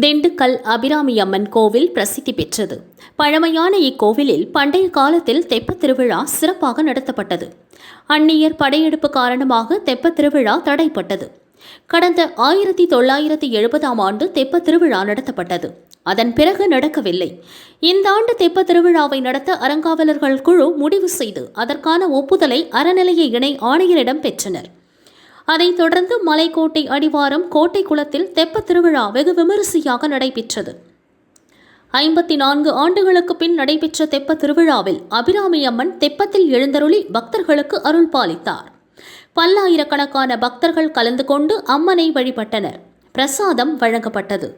திண்டுக்கல் அபிராமி அம்மன் கோவில் பிரசித்தி பெற்றது. பழமையான இக்கோவிலில் பண்டைய காலத்தில் தெப்பத் திருவிழா சிறப்பாக நடத்தப்பட்டது. அந்நியர் படையெடுப்பு காரணமாக தெப்பத் திருவிழா தடைப்பட்டது. கடந்த 1970ஆம் ஆண்டு தெப்பத் திருவிழா நடத்தப்பட்டது. அதன் பிறகு நடக்கவில்லை. இந்த ஆண்டு தெப்பத் திருவிழாவை நடத்த அறங்காவலர்கள் குழு முடிவு செய்து அதற்கான ஒப்புதலை அறநிலைய இணை ஆணையரிடம் பெற்றனர். அதைத் தொடர்ந்து மலைக்கோட்டை அடிவாரம் கோட்டை குளத்தில் தெப்பத் திருவிழா வெகு விமரிசையாக நடைபெற்றது. 54 ஆண்டுகளுக்கு பின் நடைபெற்ற தெப்பத் திருவிழாவில் அபிராமி அம்மன் தெப்பத்தில் எழுந்தருளி பக்தர்களுக்கு அருள் பாலித்தார். பல்லாயிரக்கணக்கான பக்தர்கள் கலந்து கொண்டு அம்மனை வழிபட்டனர். பிரசாதம் வழங்கப்பட்டது.